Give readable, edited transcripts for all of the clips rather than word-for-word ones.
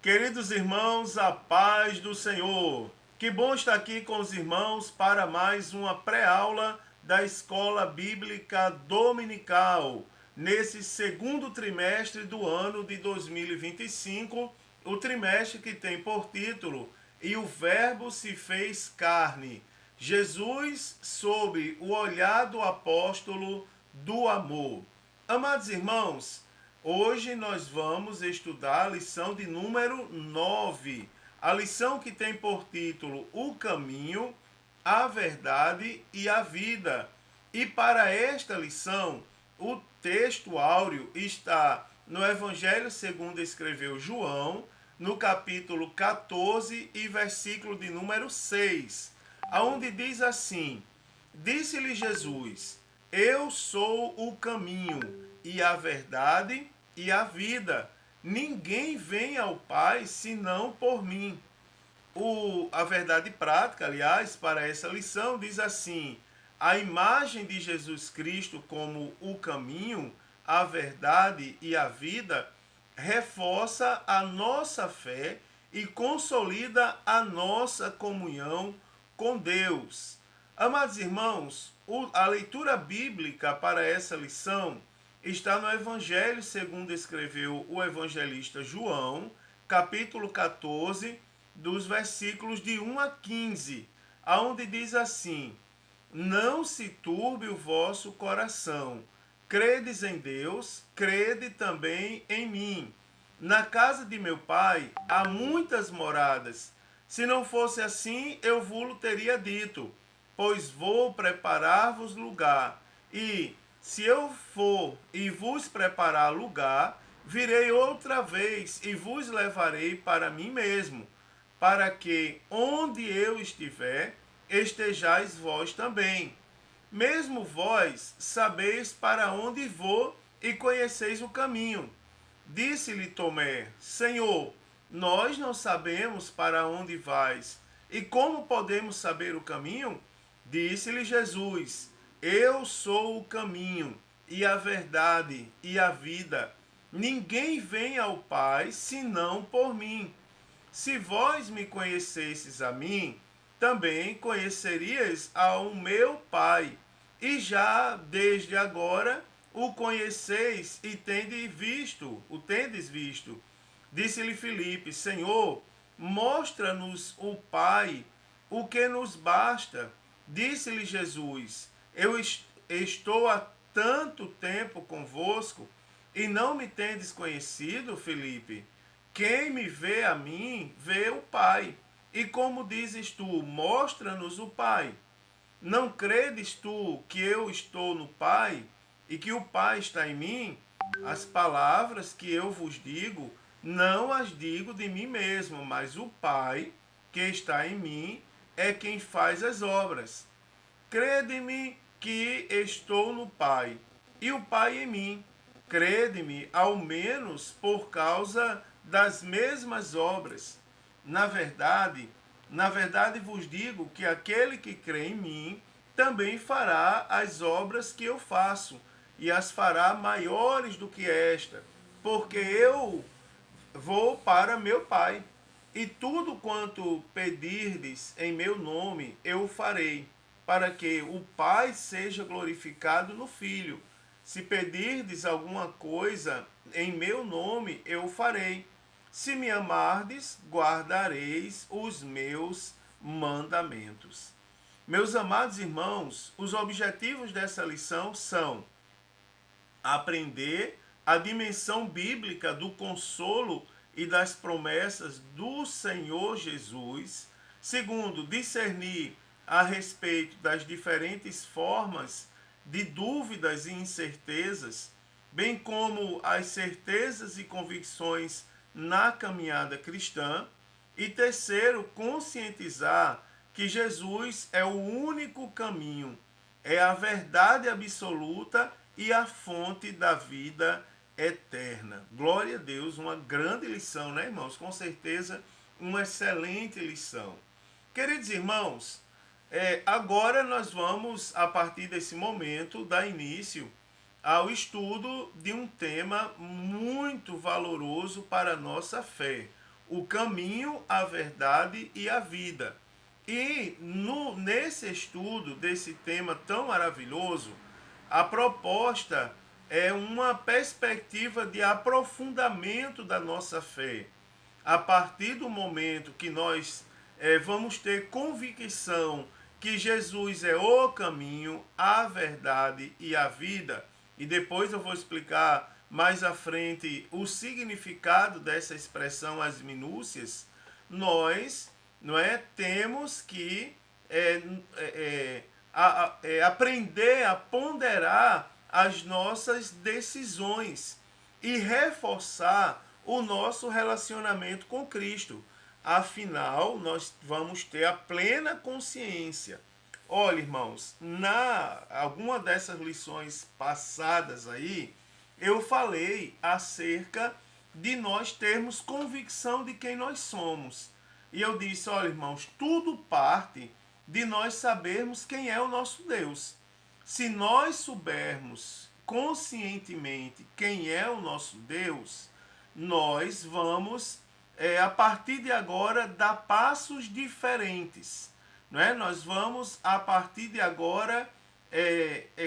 Queridos irmãos, a paz do Senhor. Que bom estar aqui com os irmãos para mais uma pré-aula da Escola Bíblica Dominical. Nesse segundo trimestre do ano de 2025, o trimestre que tem por título E o Verbo se fez carne. Jesus sob o olhar do apóstolo do amor. Amados irmãos, hoje nós vamos estudar a lição de número 9. A lição que tem por título O Caminho, a Verdade e a Vida. E para esta lição, o texto áureo está no Evangelho segundo escreveu João, no capítulo 14 e versículo de número 6, aonde diz assim: Disse-lhe Jesus: Eu sou o caminho e a verdade e a vida. Ninguém vem ao Pai senão por mim. A verdade prática, aliás, para essa lição diz assim: a imagem de Jesus Cristo como o caminho, a verdade e a vida reforça a nossa fé e consolida a nossa comunhão com Deus. Amados irmãos, a leitura bíblica para essa lição está no Evangelho segundo escreveu o evangelista João, capítulo 14, dos versículos de 1 a 15, aonde diz assim: Não se turbe o vosso coração. Credes em Deus, crede também em mim. Na casa de meu pai há muitas moradas. Se não fosse assim, eu vos teria dito, pois vou preparar-vos lugar. E, se eu for e vos preparar lugar, virei outra vez e vos levarei para mim mesmo, para que, onde eu estiver, estejais vós também. Mesmo vós sabeis para onde vou e conheceis o caminho. Disse-lhe Tomé: Senhor, nós não sabemos para onde vais, e como podemos saber o caminho? Disse-lhe Jesus: Eu sou o caminho, e a verdade, e a vida. Ninguém vem ao Pai senão por mim. Se vós me conhecesses a mim, também conhecerias ao meu Pai. E já desde agora o conheceis e tendes visto. Disse-lhe Filipe: Senhor, mostra-nos o Pai, o que nos basta. Disse-lhe Jesus: Eu estou há tanto tempo convosco e não me tendes conhecido, Filipe? Quem me vê a mim, vê o Pai. E como dizes tu, mostra-nos o Pai. Não credes tu que eu estou no Pai e que o Pai está em mim? As palavras que eu vos digo, não as digo de mim mesmo, mas o Pai que está em mim é quem faz as obras. Crede-me que estou no Pai e o Pai em mim. Crede-me, ao menos por causa das mesmas obras. Na verdade, na verdade vos digo que aquele que crê em mim também fará as obras que eu faço, e as fará maiores do que esta, porque eu vou para meu Pai. E tudo quanto pedirdes em meu nome, eu o farei, para que o Pai seja glorificado no Filho. Se pedirdes alguma coisa em meu nome, eu o farei. Se me amardes, guardareis os meus mandamentos. Meus amados irmãos, os objetivos dessa lição são aprender a dimensão bíblica do consolo e das promessas do Senhor Jesus. Segundo, discernir a respeito das diferentes formas de dúvidas e incertezas, bem como as certezas e convicções na caminhada cristã. E terceiro, conscientizar que Jesus é o único caminho, é a verdade absoluta e a fonte da vida eterna. Glória a Deus, uma grande lição, né, irmãos? Com certeza, uma excelente lição. Queridos irmãos, agora nós vamos, a partir desse momento, dar início ao estudo de um tema muito valoroso para a nossa fé: o caminho, a verdade e a vida. E nesse estudo desse tema tão maravilhoso, a proposta é uma perspectiva de aprofundamento da nossa fé. A partir do momento que nós vamos ter convicção que Jesus é o caminho, a verdade e a vida, e depois eu vou explicar mais à frente o significado dessa expressão, as minúcias, nós não é, temos que aprender a ponderar as nossas decisões e reforçar o nosso relacionamento com Cristo. Afinal, nós vamos ter a plena consciência. Olha, irmãos, na alguma dessas lições passadas aí, eu falei acerca de nós termos convicção de quem nós somos. E eu disse, olha, irmãos, tudo parte de nós sabermos quem é o nosso Deus. Se nós soubermos conscientemente quem é o nosso Deus, nós vamos, a partir de agora, dar passos diferentes. Não é? Nós vamos, a partir de agora,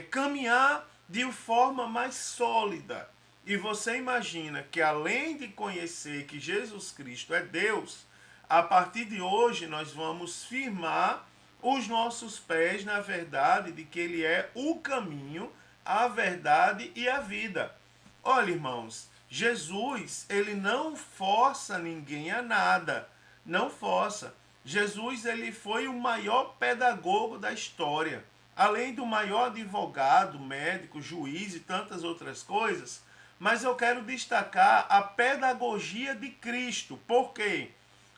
caminhar de forma mais sólida. E você imagina que, além de conhecer que Jesus Cristo é Deus, a partir de hoje nós vamos firmar os nossos pés na verdade de que Ele é o caminho, a verdade e a vida. Olha, irmãos, Jesus, ele não força ninguém a nada. Não força. Jesus, ele foi o maior pedagogo da história. Além do maior advogado, médico, juiz e tantas outras coisas. Mas eu quero destacar a pedagogia de Cristo. Por quê?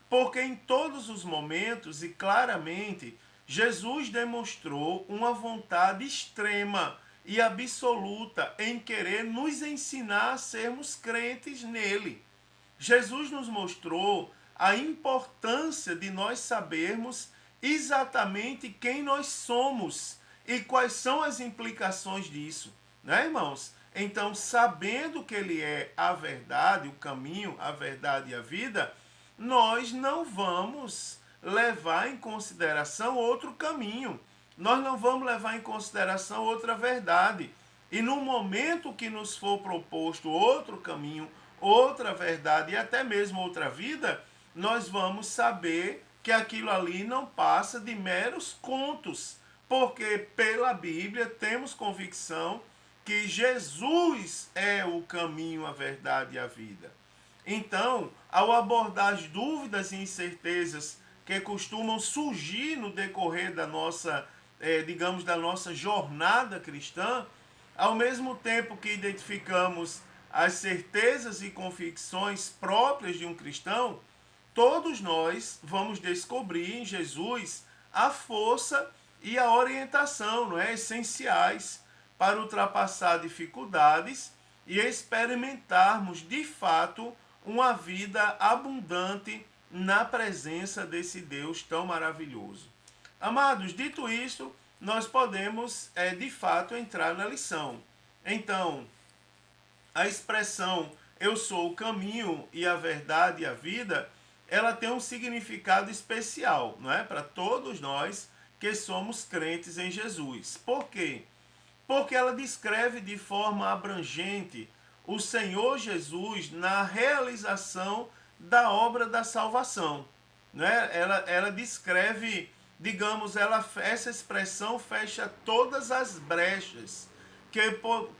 Porque em todos os momentos e claramente, Jesus demonstrou uma vontade extrema e absoluta em querer nos ensinar a sermos crentes nele. Jesus nos mostrou a importância de nós sabermos exatamente quem nós somos e quais são as implicações disso, né, irmãos? Então, sabendo que ele é a verdade, o caminho, a verdade e a vida, nós não vamos levar em consideração outro caminho. Nós não vamos levar em consideração outra verdade. E no momento que nos for proposto outro caminho, outra verdade e até mesmo outra vida, nós vamos saber que aquilo ali não passa de meros contos. Porque pela Bíblia temos convicção que Jesus é o caminho, a verdade e a vida. Então, ao abordar as dúvidas e incertezas que costumam surgir no decorrer da nossa, digamos, da nossa jornada cristã, ao mesmo tempo que identificamos as certezas e convicções próprias de um cristão, todos nós vamos descobrir em Jesus a força e a orientação, não é, essenciais para ultrapassar dificuldades e experimentarmos de fato uma vida abundante na presença desse Deus tão maravilhoso. Amados, dito isto, nós podemos de fato entrar na lição. Então, a expressão eu sou o caminho e a verdade e a vida, ela tem um significado especial, não é? Para todos nós que somos crentes em Jesus. Por quê? Porque ela descreve de forma abrangente o Senhor Jesus na realização da obra da salvação. Né? Ela descreve, digamos, essa expressão fecha todas as brechas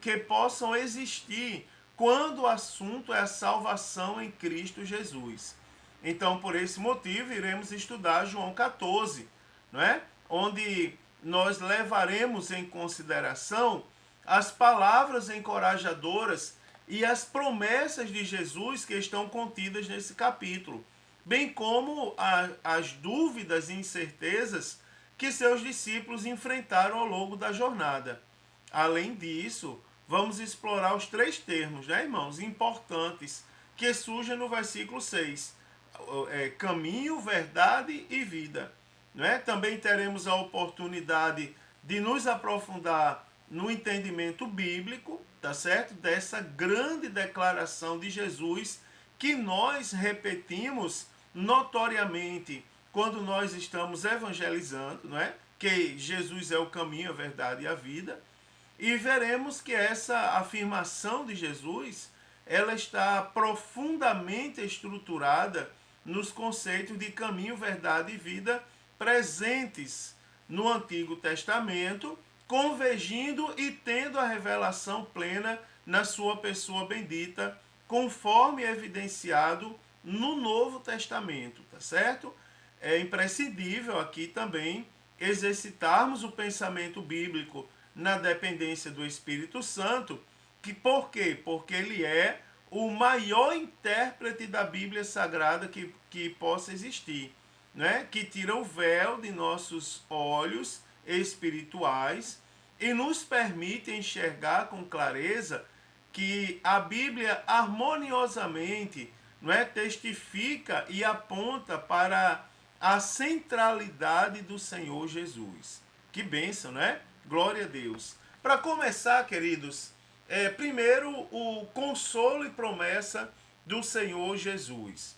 que possam existir quando o assunto é a salvação em Cristo Jesus. Então, por esse motivo, iremos estudar João 14, não é? Onde nós levaremos em consideração as palavras encorajadoras e as promessas de Jesus que estão contidas nesse capítulo, bem como as dúvidas e incertezas que seus discípulos enfrentaram ao longo da jornada. Além disso, vamos explorar os três termos, né, irmãos, importantes que surgem no versículo 6. Caminho, verdade e vida. Né? Também teremos a oportunidade de nos aprofundar no entendimento bíblico, tá certo? Dessa grande declaração de Jesus que nós repetimos notoriamente quando nós estamos evangelizando, não é? Que Jesus é o caminho, a verdade e a vida. E veremos que essa afirmação de Jesus, ela está profundamente estruturada nos conceitos de caminho, verdade e vida presentes no Antigo Testamento, convergindo e tendo a revelação plena na sua pessoa bendita, conforme evidenciado no Novo Testamento, tá certo? É imprescindível aqui também exercitarmos o pensamento bíblico na dependência do Espírito Santo, que por quê? Porque ele é o maior intérprete da Bíblia Sagrada que possa existir, né? Que tira o véu de nossos olhos espirituais e nos permite enxergar com clareza que a Bíblia harmoniosamente, não é, testifica e aponta para a centralidade do Senhor Jesus. Que bênção, né? Glória a Deus. Para começar, queridos, primeiro o consolo e promessa do Senhor Jesus.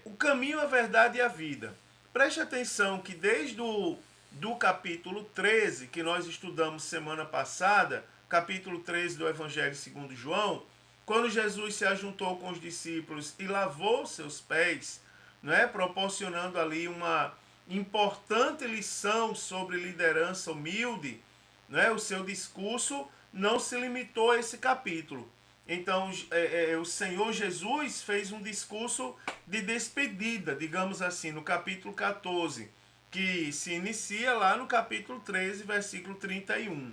O caminho, a verdade e a vida. Preste atenção que desde do capítulo 13, que nós estudamos semana passada, capítulo 13 do Evangelho segundo João, quando Jesus se ajuntou com os discípulos e lavou seus pés, né, proporcionando ali uma importante lição sobre liderança humilde, né, o seu discurso não se limitou a esse capítulo. Então, o Senhor Jesus fez um discurso de despedida, digamos assim, no capítulo 14, que se inicia lá no capítulo 13, versículo 31.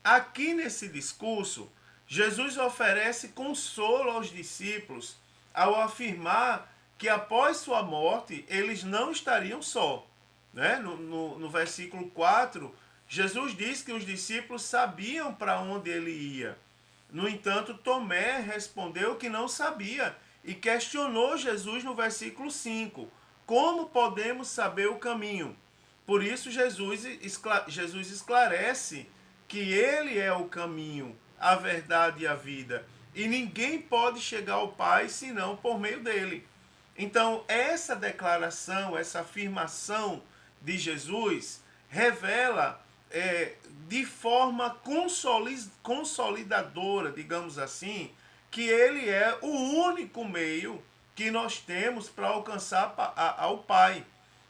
Aqui nesse discurso, Jesus oferece consolo aos discípulos ao afirmar que após sua morte eles não estariam só. Né? No versículo 4, Jesus diz que os discípulos sabiam para onde ele ia. No entanto, Tomé respondeu que não sabia e questionou Jesus no versículo 5. Como podemos saber o caminho? Por isso, Jesus esclarece que ele é o caminho, a verdade e a vida. E ninguém pode chegar ao Pai senão por meio dele. Então, essa declaração, essa afirmação de Jesus revela de forma consolidadora, digamos assim, que ele é o único meio que nós temos para alcançar ao Pai.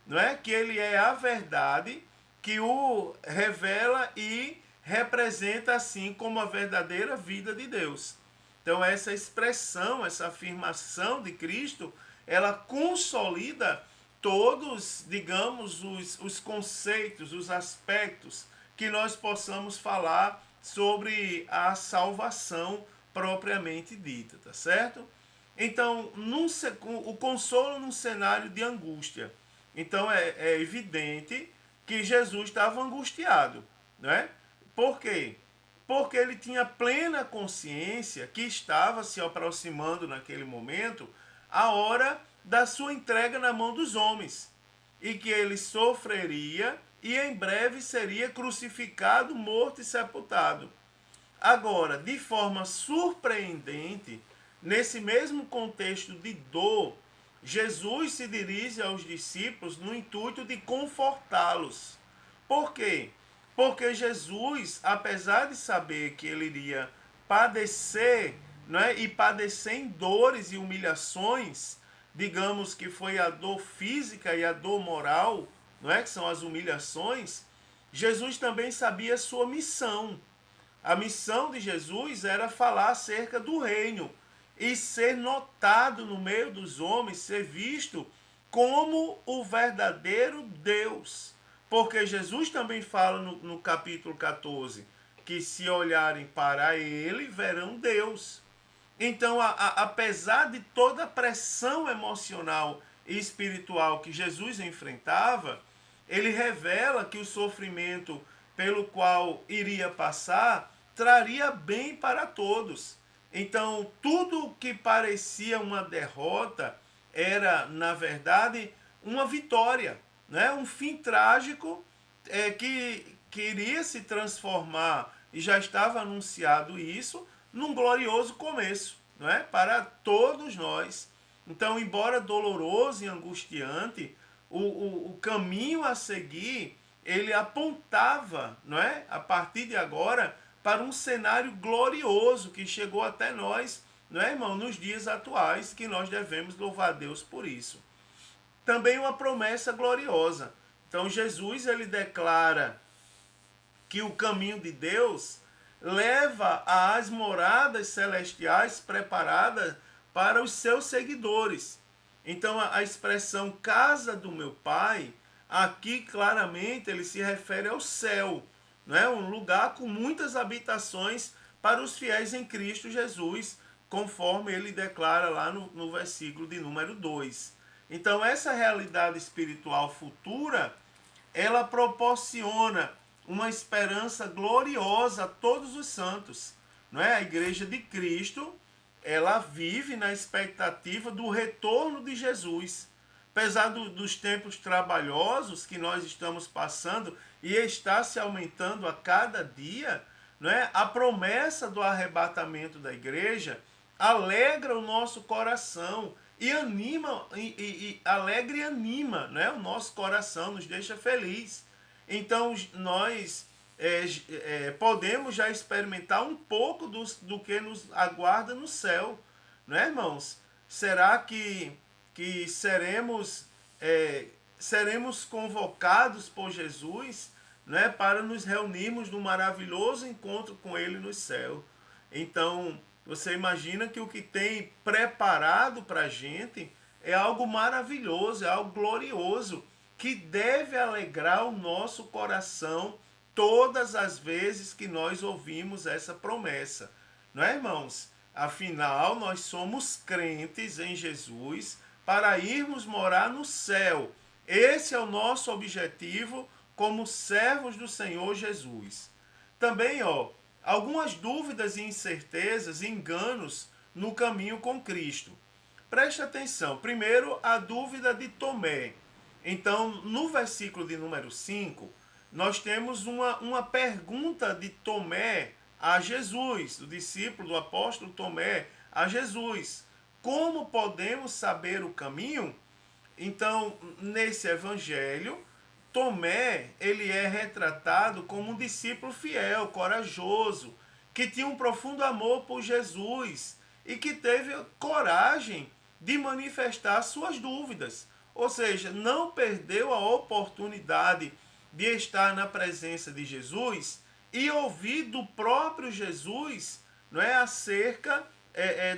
Não é? Que ele é a verdade que o revela e representa assim como a verdadeira vida de Deus. Então essa expressão, essa afirmação de Cristo, ela consolida todos, digamos, os conceitos, os aspectos que nós possamos falar sobre a salvação propriamente dita, tá certo? Então, o consolo num cenário de angústia. Então, é evidente que Jesus estava angustiado, né? Por quê? Porque ele tinha plena consciência que estava se aproximando naquele momento a hora da sua entrega na mão dos homens e que ele sofreria e em breve seria crucificado, morto e sepultado. Agora, de forma surpreendente, nesse mesmo contexto de dor, Jesus se dirige aos discípulos no intuito de confortá-los. Por quê? Porque Jesus, apesar de saber que ele iria padecer, né, e padecer em dores e humilhações, digamos que foi a dor física e a dor moral, não é, que são as humilhações, Jesus também sabia a sua missão. A missão de Jesus era falar acerca do reino e ser notado no meio dos homens, ser visto como o verdadeiro Deus. Porque Jesus também fala no capítulo 14 que se olharem para ele, verão Deus. Então, apesar de toda a pressão emocional e espiritual que Jesus enfrentava, ele revela que o sofrimento pelo qual iria passar traria bem para todos. Então, tudo que parecia uma derrota era, na verdade, uma vitória, né? Um fim trágico que iria se transformar, e já estava anunciado isso, num glorioso começo. não é? Para todos nós. Então, embora doloroso e angustiante, o caminho a seguir, ele apontava, não é? A partir de agora, para um cenário glorioso que chegou até nós, não é, irmão? Nos dias atuais, que nós devemos louvar a Deus por isso. Também uma promessa gloriosa. Então, Jesus, ele declara que o caminho de Deus leva às moradas celestiais preparadas para os seus seguidores. Então a expressão casa do meu pai, aqui claramente ele se refere ao céu, não é? Um lugar com muitas habitações para os fiéis em Cristo Jesus, conforme ele declara lá no versículo de número 2. Então essa realidade espiritual futura, ela proporciona uma esperança gloriosa a todos os santos. Não é? A igreja de Cristo, ela vive na expectativa do retorno de Jesus. Apesar dos tempos trabalhosos que nós estamos passando e está se aumentando a cada dia, não é? A promessa do arrebatamento da igreja alegra o nosso coração e anima, alegra e anima, né, o nosso coração, nos deixa feliz. Então nós podemos já experimentar um pouco do que nos aguarda no céu, não é, irmãos? Será que seremos convocados por Jesus, né, para nos reunirmos num maravilhoso encontro com Ele no céu? Então, você imagina que o que tem preparado para a gente é algo maravilhoso, é algo glorioso, que deve alegrar o nosso coração todas as vezes que nós ouvimos essa promessa. Não é, irmãos? Afinal, nós somos crentes em Jesus para irmos morar no céu. Esse é o nosso objetivo como servos do Senhor Jesus. Também, algumas dúvidas e incertezas e enganos no caminho com Cristo. Preste atenção. Primeiro, a dúvida de Tomé. Então, no versículo de número 5, nós temos uma pergunta de Tomé a Jesus, o discípulo do apóstolo Tomé a Jesus. Como podemos saber o caminho? Então, nesse evangelho, Tomé, ele é retratado como um discípulo fiel, corajoso, que tinha um profundo amor por Jesus e que teve coragem de manifestar suas dúvidas. Ou seja, não perdeu a oportunidade de estar na presença de Jesus e ouvir do próprio Jesus, não é, acerca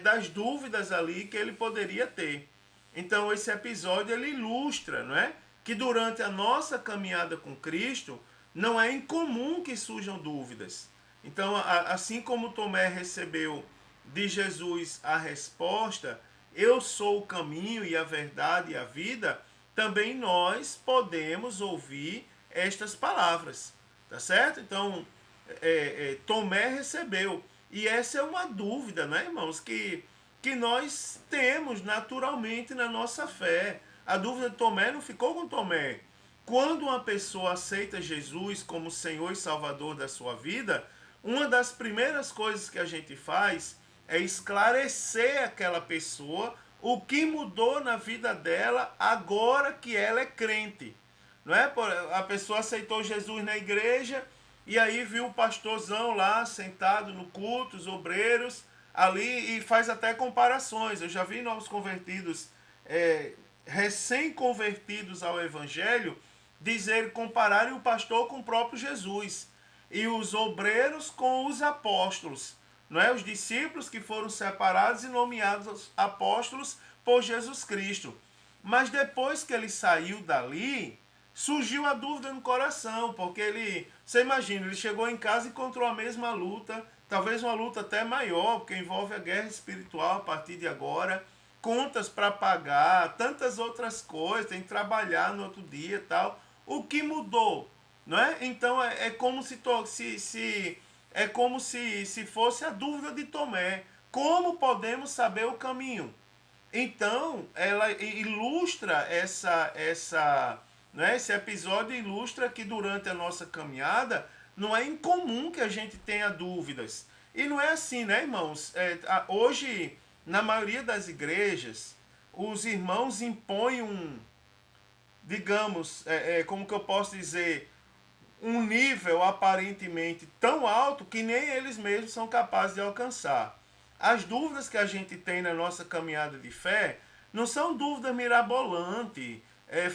das dúvidas ali que ele poderia ter. Então esse episódio ele ilustra, não é, que durante a nossa caminhada com Cristo não é incomum que surjam dúvidas. Então, assim como Tomé recebeu de Jesus a resposta, eu sou o caminho e a verdade e a vida, também nós podemos ouvir estas palavras, tá certo? Então, Tomé recebeu. E essa é uma dúvida, né, irmãos, que nós temos naturalmente na nossa fé. A dúvida de Tomé não ficou com Tomé. Quando uma pessoa aceita Jesus como Senhor e Salvador da sua vida, uma das primeiras coisas que a gente faz é esclarecer aquela pessoa o que mudou na vida dela agora que ela é crente. Não é? A pessoa aceitou Jesus na igreja e aí viu o pastorzão lá sentado no culto, os obreiros ali, e faz até comparações. Eu já vi novos convertidos, recém-convertidos ao evangelho, compararem o pastor com o próprio Jesus e os obreiros com os apóstolos, não é? Os discípulos que foram separados e nomeados apóstolos por Jesus Cristo. Mas depois que ele saiu dali, surgiu a dúvida no coração, porque você imagina, ele chegou em casa e encontrou a mesma luta, talvez uma luta até maior, porque envolve a guerra espiritual a partir de agora, contas para pagar, tantas outras coisas, tem que trabalhar no outro dia e tal. O que mudou? Não é? Então é como se fosse a dúvida de Tomé. Como podemos saber o caminho? Então, ela ilustra né, esse episódio ilustra que durante a nossa caminhada não é incomum que a gente tenha dúvidas. E não é assim, né, irmãos? Hoje na maioria das igrejas, os irmãos impõem digamos, como que eu posso dizer, um nível aparentemente tão alto que nem eles mesmos são capazes de alcançar. As dúvidas que a gente tem na nossa caminhada de fé não são dúvidas mirabolantes.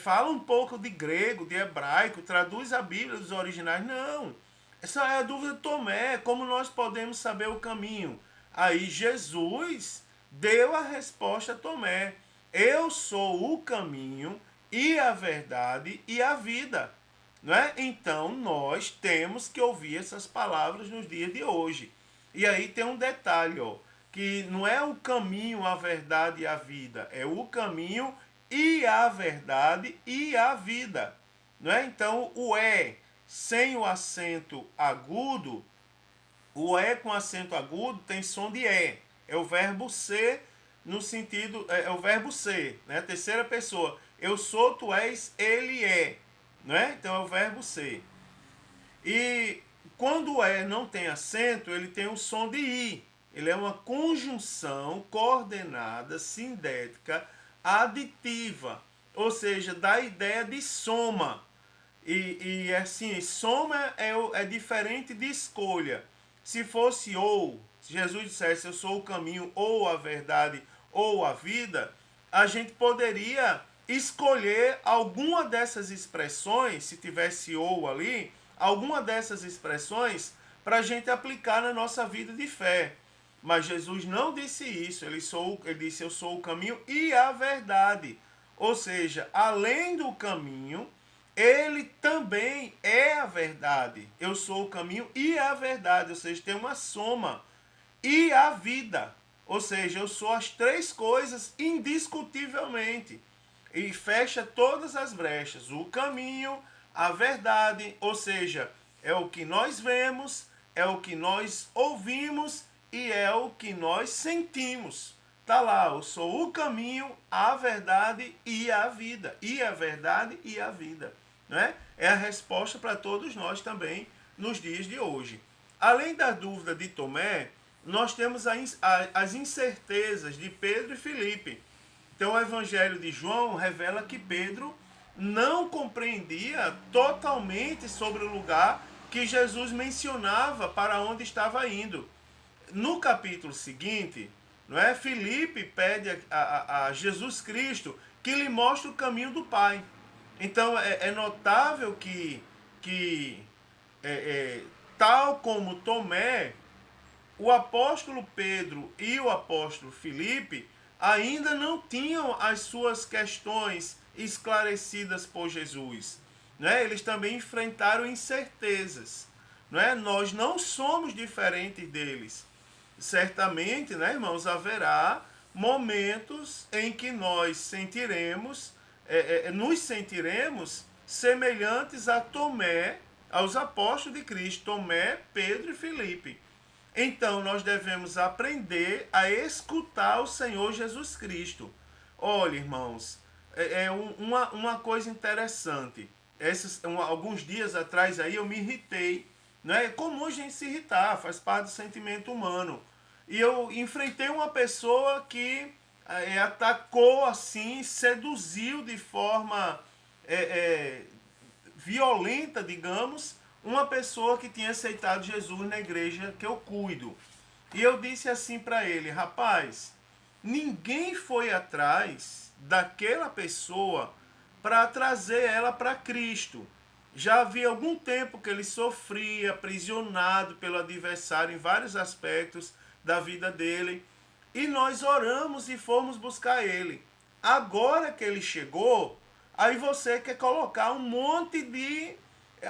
Fala um pouco de grego, de hebraico, traduz a Bíblia dos originais. Não. Essa é a dúvida de Tomé. Como nós podemos saber o caminho? Aí Jesus deu a resposta a Tomé. Eu sou o caminho e a verdade e a vida. Não é? Então nós temos que ouvir essas palavras nos dias de hoje. E aí tem um detalhe, ó, que não é o caminho, a verdade e a vida, é o caminho e a verdade e a vida. Não é? Então o sem o acento agudo, o com acento agudo tem som de é. É o verbo ser no sentido, é o verbo ser, né? Terceira pessoa. Eu sou, tu és, ele é. Não é? Então é o verbo ser. E quando o não tem acento, ele tem o som de i. Ele é uma conjunção coordenada, sindética, aditiva. Ou seja, dá ideia de soma. E assim, soma é diferente de escolha. Se fosse ou, se Jesus dissesse eu sou o caminho, ou a verdade, ou a vida, a gente poderia escolher alguma dessas expressões, se tivesse ou ali, alguma dessas expressões para a gente aplicar na nossa vida de fé. Mas Jesus não disse isso, ele disse eu sou o caminho e a verdade. Ou seja, além do caminho, ele também é a verdade. Eu sou o caminho e a verdade, ou seja, tem uma soma. E a vida, ou seja, eu sou as três coisas indiscutivelmente. E fecha todas as brechas. O caminho, a verdade, ou seja, é o que nós vemos, é o que nós ouvimos e é o que nós sentimos. Tá lá, eu sou o caminho, a verdade e a vida. E a verdade e a vida. Né? É a resposta para todos nós também nos dias de hoje. Além da dúvida de Tomé, nós temos as incertezas de Pedro e Filipe. Então o Evangelho de João revela que Pedro não compreendia totalmente sobre o lugar que Jesus mencionava para onde estava indo. No capítulo seguinte, não é? Filipe pede a Jesus Cristo que lhe mostre o caminho do Pai. Então é notável que tal como Tomé, o apóstolo Pedro e o apóstolo Filipe ainda não tinham as suas questões esclarecidas por Jesus. Né? Eles também enfrentaram incertezas. Né? Nós não somos diferentes deles. Certamente, né, irmãos, haverá momentos em que nós nos sentiremos semelhantes a Tomé, aos apóstolos de Cristo, Tomé, Pedro e Filipe. Então nós devemos aprender a escutar o Senhor Jesus Cristo. Olha, irmãos, uma coisa interessante. Alguns dias atrás aí eu me irritei. Né? É comum a gente se irritar, faz parte do sentimento humano. E eu enfrentei uma pessoa que atacou assim, seduziu de forma é, é, violenta, digamos, uma pessoa que tinha aceitado Jesus na igreja que eu cuido. E eu disse assim para ele: rapaz, ninguém foi atrás daquela pessoa para trazer ela para Cristo. Já havia algum tempo que ele sofria, aprisionado pelo adversário em vários aspectos da vida dele. E nós oramos e fomos buscar ele. Agora que ele chegou, aí você quer colocar um monte de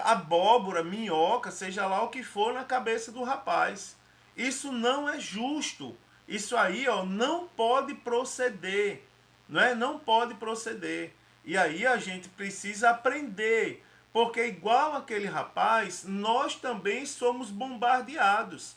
abóbora, minhoca, seja lá o que for, na cabeça do rapaz. Isso não é justo. Isso aí, ó, não pode proceder. Não é? Não pode proceder. E aí a gente precisa aprender. Porque igual aquele rapaz, nós também somos bombardeados.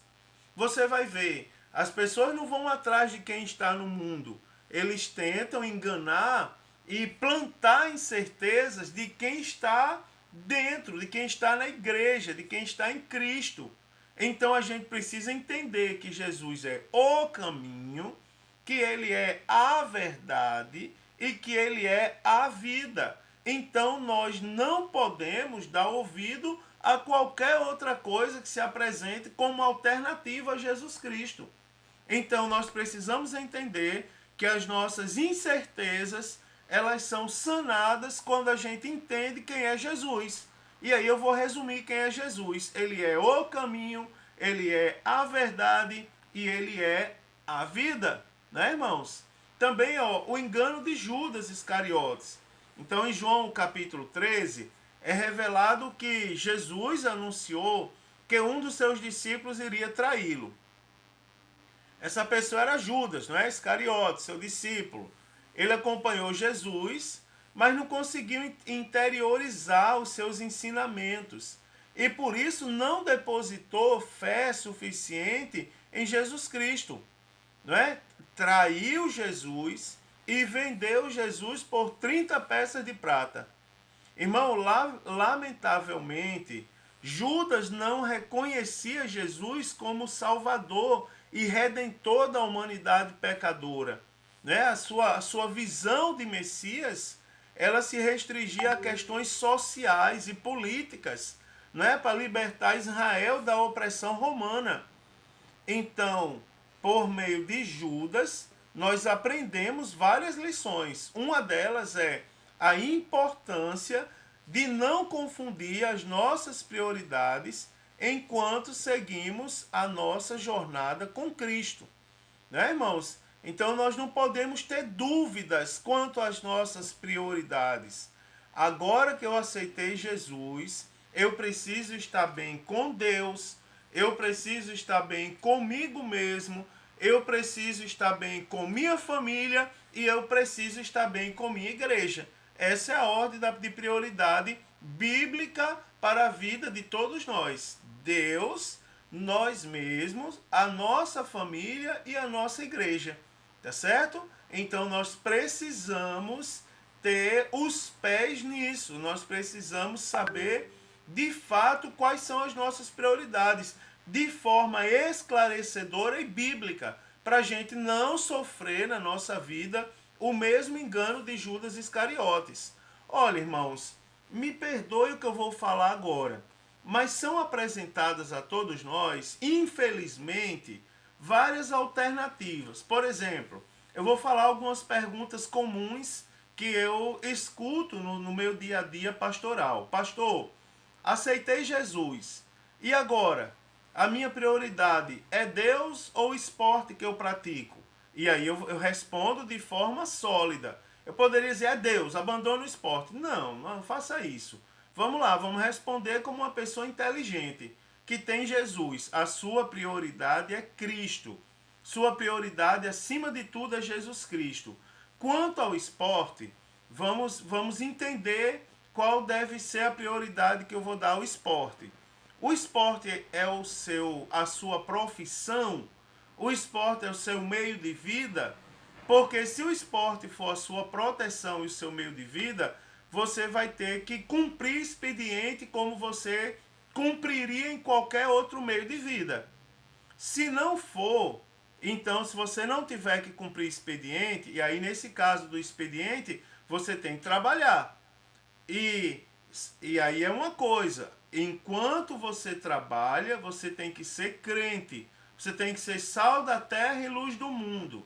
Você vai ver, as pessoas não vão atrás de quem está no mundo. Eles tentam enganar e plantar incertezas de quem está dentro, de quem está na igreja, de quem está em Cristo. Então a gente precisa entender que Jesus é o caminho, que ele é a verdade e que ele é a vida. Então nós não podemos dar ouvido a qualquer outra coisa que se apresente como alternativa a Jesus Cristo. Então nós precisamos entender que as nossas incertezas, elas são sanadas quando a gente entende quem é Jesus. E aí eu vou resumir quem é Jesus. Ele é o caminho, ele é a verdade e ele é a vida, né, irmãos? Também, ó, o engano de Judas Iscariotes. Então, em João capítulo 13, é revelado que Jesus anunciou que um dos seus discípulos iria traí-lo. Essa pessoa era Judas, não é? Iscariotes, seu discípulo. Ele acompanhou Jesus, mas não conseguiu interiorizar os seus ensinamentos. E por isso não depositou fé suficiente em Jesus Cristo. Não é? Traiu Jesus e vendeu Jesus por 30 peças de prata. Irmão, lamentavelmente, Judas não reconhecia Jesus como Salvador e Redentor da humanidade pecadora. Né? A sua visão de Messias, ela se restringia a questões sociais e políticas, né? Para libertar Israel da opressão romana. Então, por meio de Judas, nós aprendemos várias lições. Uma delas é a importância de não confundir as nossas prioridades enquanto seguimos a nossa jornada com Cristo. Né, irmãos? Então nós não podemos ter dúvidas quanto às nossas prioridades. Agora que eu aceitei Jesus, eu preciso estar bem com Deus, eu preciso estar bem comigo mesmo, eu preciso estar bem com minha família e eu preciso estar bem com minha igreja. Essa é a ordem de prioridade bíblica para a vida de todos nós. Deus, nós mesmos, a nossa família e a nossa igreja. Tá certo? Então nós precisamos ter os pés nisso. Nós precisamos saber de fato quais são as nossas prioridades de forma esclarecedora e bíblica, para a gente não sofrer na nossa vida o mesmo engano de Judas Iscariotes. Olha, irmãos, me perdoe o que eu vou falar agora, mas são apresentadas a todos nós, infelizmente, várias alternativas. Por exemplo, eu vou falar algumas perguntas comuns que eu escuto no meu dia a dia pastoral. Pastor, aceitei Jesus. E agora? A minha prioridade é Deus ou o esporte que eu pratico? E aí eu respondo de forma sólida. Eu poderia dizer, é Deus, abandona o esporte. Não, não faça isso. Vamos lá, vamos responder como uma pessoa inteligente, que tem Jesus. A sua prioridade é Cristo. Sua prioridade, acima de tudo, é Jesus Cristo. Quanto ao esporte, vamos entender qual deve ser a prioridade que eu vou dar ao esporte. O esporte é a sua profissão, o esporte é o seu meio de vida, porque se o esporte for a sua proteção e o seu meio de vida, você vai ter que cumprir expediente como você cumpriria em qualquer outro meio de vida. Se não for, então se você não tiver que cumprir expediente, e aí nesse caso do expediente, você tem que trabalhar. E, e aí é uma coisa, enquanto você trabalha, você tem que ser crente, você tem que ser sal da terra e luz do mundo.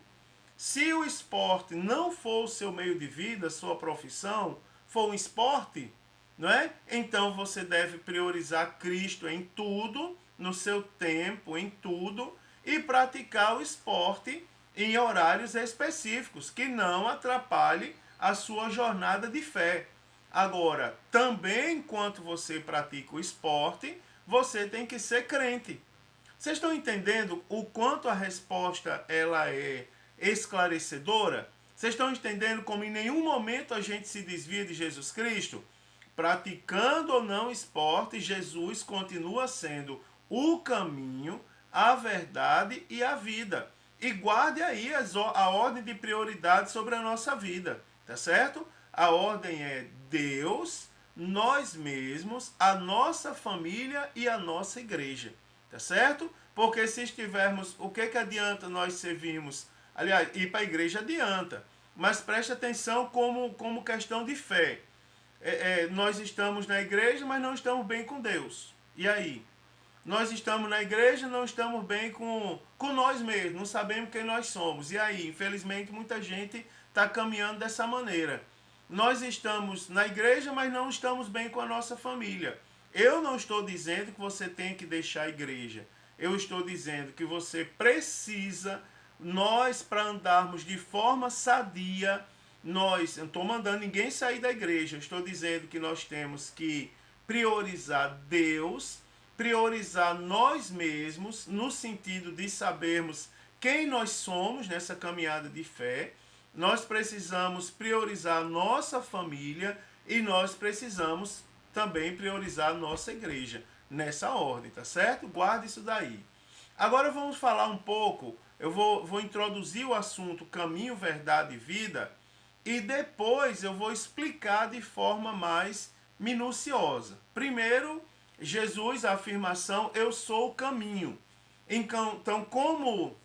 Se o esporte não for o seu meio de vida, sua profissão, for um esporte, não é? Então você deve priorizar Cristo em tudo, no seu tempo, em tudo, e praticar o esporte em horários específicos, que não atrapalhe a sua jornada de fé. Agora, também enquanto você pratica o esporte, você tem que ser crente. Vocês estão entendendo o quanto a resposta ela é esclarecedora? Vocês estão entendendo como em nenhum momento a gente se desvia de Jesus Cristo? Praticando ou não esporte, Jesus continua sendo o caminho, a verdade e a vida. E guarde aí a ordem de prioridade sobre a nossa vida, tá certo? A ordem é Deus, nós mesmos, a nossa família e a nossa igreja. Tá certo? Porque se estivermos, o que adianta nós servirmos Aliás, ir para a igreja adianta, mas preste atenção como questão de fé. Nós estamos na igreja, mas não estamos bem com Deus. E aí? Nós estamos na igreja, não estamos bem com nós mesmos, não sabemos quem nós somos. E aí, infelizmente, muita gente está caminhando dessa maneira. Nós estamos na igreja, mas não estamos bem com a nossa família. Eu não estou dizendo que você tem que deixar a igreja. Eu estou dizendo que você precisa, nós, para andarmos de forma sadia, nós, eu não estou mandando ninguém sair da igreja, eu estou dizendo que nós temos que priorizar Deus, priorizar nós mesmos, no sentido de sabermos quem nós somos nessa caminhada de fé. Nós precisamos priorizar nossa família e nós precisamos também priorizar nossa igreja nessa ordem, tá certo? Guarda isso daí. Agora vamos falar um pouco, eu vou introduzir o assunto caminho, verdade e vida e depois eu vou explicar de forma mais minuciosa. Primeiro, Jesus, a afirmação, eu sou o caminho. Então, como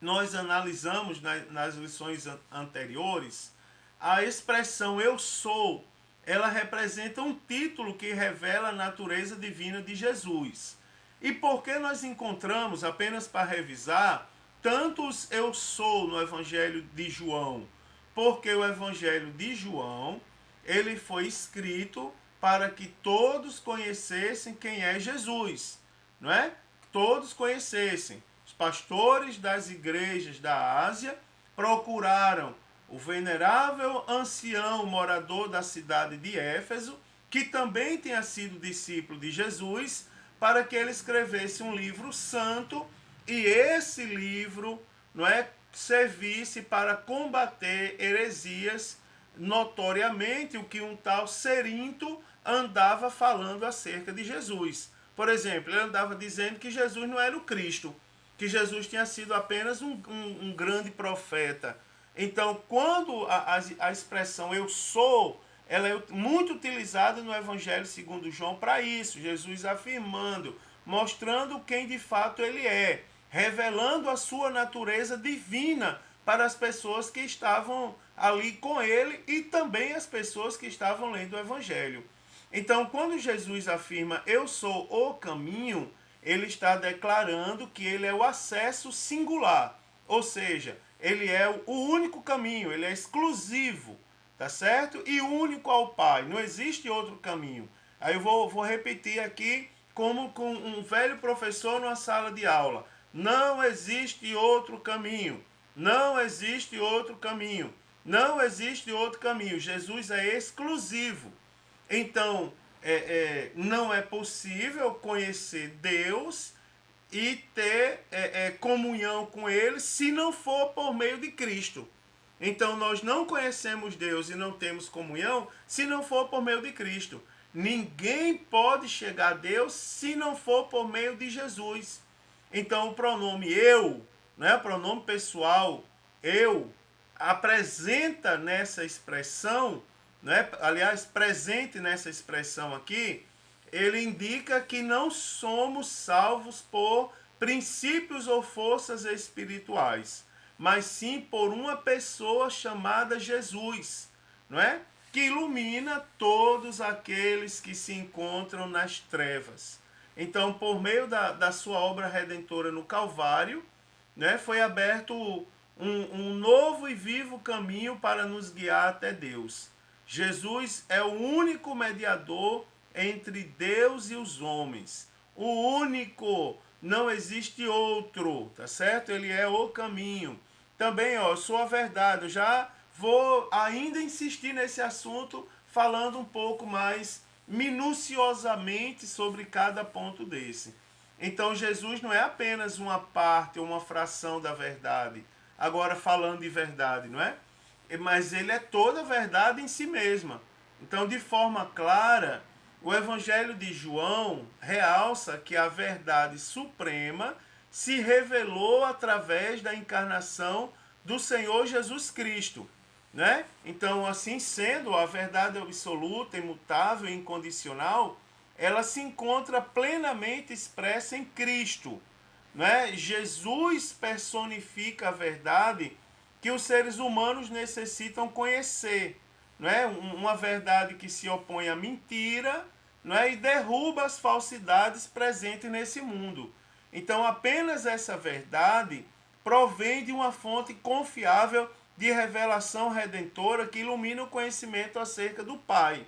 nós analisamos nas lições anteriores, a expressão eu sou, ela representa um título que revela a natureza divina de Jesus. E por que nós encontramos, apenas para revisar, tantos eu sou no Evangelho de João? Porque o Evangelho de João, ele foi escrito para que todos conhecessem quem é Jesus, não é? Todos conhecessem. Os pastores das igrejas da Ásia procuraram o venerável ancião morador da cidade de Éfeso, que também tinha sido discípulo de Jesus, para que ele escrevesse um livro santo e esse livro, não é, servisse para combater heresias, notoriamente o que um tal Cerinto andava falando acerca de Jesus. Por exemplo, ele andava dizendo que Jesus não era o Cristo, que Jesus tinha sido apenas um grande profeta. Então, quando a expressão eu sou, ela é muito utilizada no Evangelho segundo João para isso. Jesus afirmando, mostrando quem de fato ele é, revelando a sua natureza divina para as pessoas que estavam ali com ele e também as pessoas que estavam lendo o Evangelho. Então, quando Jesus afirma eu sou o caminho, ele está declarando que ele é o acesso singular, ou seja, ele é o único caminho, ele é exclusivo, tá certo? E único ao Pai, não existe outro caminho. Aí eu vou repetir aqui como com um velho professor numa sala de aula. Não existe outro caminho, não existe outro caminho, não existe outro caminho. Jesus é exclusivo. Então, não é possível conhecer Deus e ter comunhão com Ele se não for por meio de Cristo. Então, nós não conhecemos Deus e não temos comunhão se não for por meio de Cristo. Ninguém pode chegar a Deus se não for por meio de Jesus. Então, o pronome eu, né, o pronome pessoal, eu, apresenta nessa expressão, né, aliás, presente nessa expressão aqui, ele indica que não somos salvos por princípios ou forças espirituais, mas sim por uma pessoa chamada Jesus, não é? Que ilumina todos aqueles que se encontram nas trevas. Então, por meio da sua obra redentora no Calvário, né, foi aberto um novo e vivo caminho para nos guiar até Deus. Jesus é o único mediador entre Deus e os homens. O único, não existe outro, tá certo? Ele é o caminho. Também, ó, eu sou a verdade. Eu já vou ainda insistir nesse assunto, falando um pouco mais minuciosamente sobre cada ponto desse. Então, Jesus não é apenas uma parte ou uma fração da verdade. Agora, falando de verdade, não é? Mas ele é toda a verdade em si mesma. Então, de forma clara, o Evangelho de João realça que a verdade suprema se revelou através da encarnação do Senhor Jesus Cristo, né? Então, assim sendo, a verdade absoluta, imutável e incondicional, ela se encontra plenamente expressa em Cristo. né? Jesus personifica a verdade que os seres humanos necessitam conhecer, não é? Uma verdade que se opõe à mentira, não é? E derruba as falsidades presentes nesse mundo. Então, apenas essa verdade provém de uma fonte confiável de revelação redentora que ilumina o conhecimento acerca do Pai.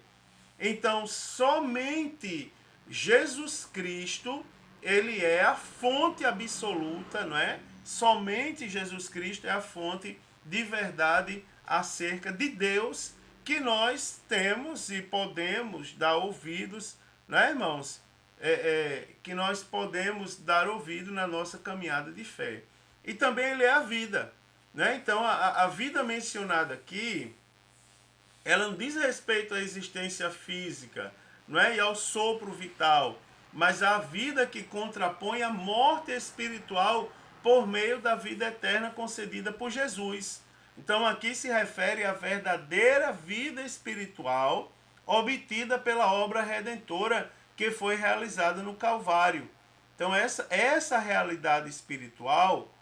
Então, somente Jesus Cristo, ele é a fonte absoluta, não é? Somente Jesus Cristo é a fonte de verdade acerca de Deus que nós temos e podemos dar ouvidos, né, irmãos? Que nós podemos dar ouvido na nossa caminhada de fé. E também ele é a vida, né? Então, a vida mencionada aqui, ela não diz respeito à existência física, não é? E ao sopro vital, mas à vida que contrapõe a morte espiritual por meio da vida eterna concedida por Jesus. Então aqui se refere à verdadeira vida espiritual obtida pela obra redentora que foi realizada no Calvário. Então essa realidade espiritual,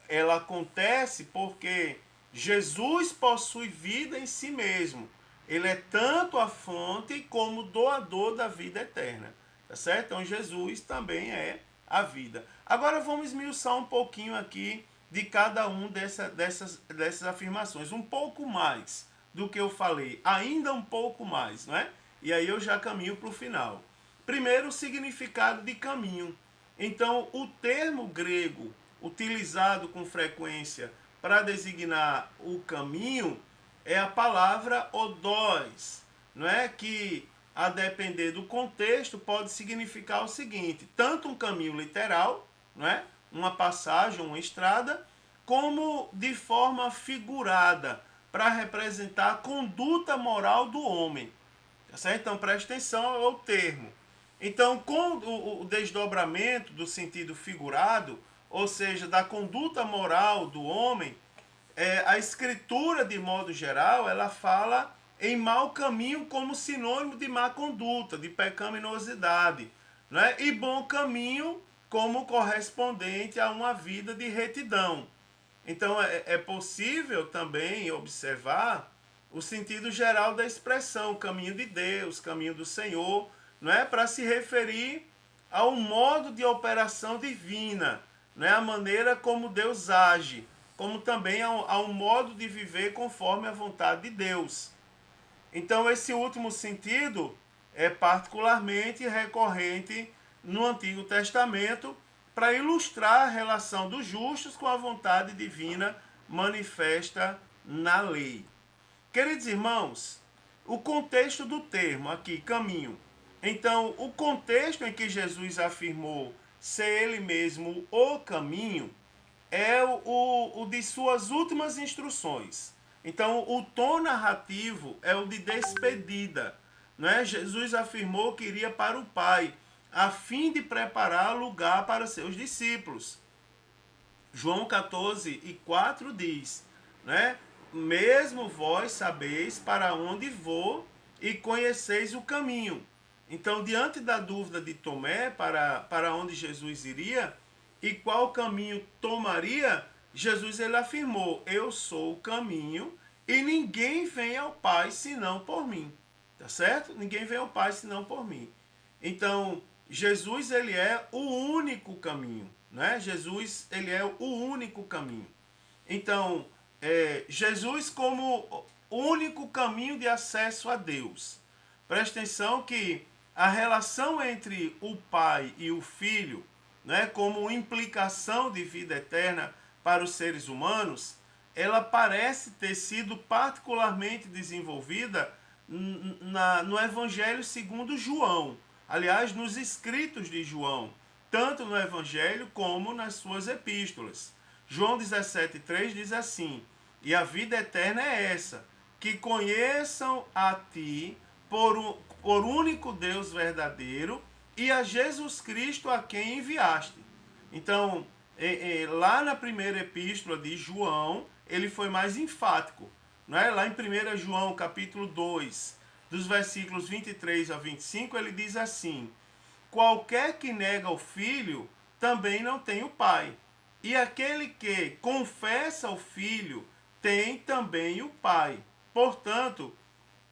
ela acontece porque Jesus possui vida em si mesmo. Ele é tanto a fonte como o doador da vida eterna. Tá certo? Então Jesus também é a vida. Agora vamos esmiuçar um pouquinho aqui de cada um dessas afirmações. Um pouco mais do que eu falei. Ainda um pouco mais, não é? E aí eu já caminho para o final. Primeiro, o significado de caminho. Então, o termo grego utilizado com frequência para designar o caminho é a palavra odós, não é? Que, a depender do contexto, pode significar o seguinte: tanto um caminho literal, não é? Uma passagem, uma estrada, como de forma figurada, para representar a conduta moral do homem. Tá certo? Então preste atenção ao termo. Então, com o desdobramento do sentido figurado, ou seja, da conduta moral do homem, a escritura, de modo geral, ela fala em mau caminho como sinônimo de má conduta, de pecaminosidade, né? E bom caminho como correspondente a uma vida de retidão. Então é possível também observar o sentido geral da expressão caminho de Deus, caminho do Senhor, não é? Para se referir ao modo de operação divina, não é? A maneira como Deus age, como também a um modo de viver conforme a vontade de Deus. Então esse último sentido é particularmente recorrente no Antigo Testamento para ilustrar a relação dos justos com a vontade divina manifesta na lei. Queridos irmãos, o contexto do termo aqui, caminho. Então, o contexto em que Jesus afirmou ser ele mesmo o caminho é o de suas últimas instruções. Então, o tom narrativo é o de despedida. Não é? Jesus afirmou que iria para o Pai, a fim de preparar lugar para seus discípulos. João 14:4 diz, né? Mesmo vós sabeis para onde vou e conheceis o caminho. Então, diante da dúvida de Tomé para onde Jesus iria e qual caminho tomaria, Jesus ele afirmou: eu sou o caminho e ninguém vem ao Pai senão por mim. Tá certo? Ninguém vem ao Pai senão por mim. Então, Jesus ele é o único caminho, né? Jesus ele é o único caminho. Então, Jesus como o único caminho de acesso a Deus. Presta atenção que a relação entre o Pai e o Filho, né, como implicação de vida eterna para os seres humanos, ela parece ter sido particularmente desenvolvida no Evangelho segundo João. Aliás, nos escritos de João, tanto no Evangelho como nas suas epístolas. João 17,3 diz assim: e a vida eterna é essa, que conheçam a ti por único Deus verdadeiro e a Jesus Cristo a quem enviaste. Então, lá na primeira epístola de João, ele foi mais enfático. Não é? Lá em 1 João capítulo 2, dos versículos 23 a 25, ele diz assim: qualquer que nega o Filho também não tem o Pai. E aquele que confessa o Filho tem também o Pai. Portanto,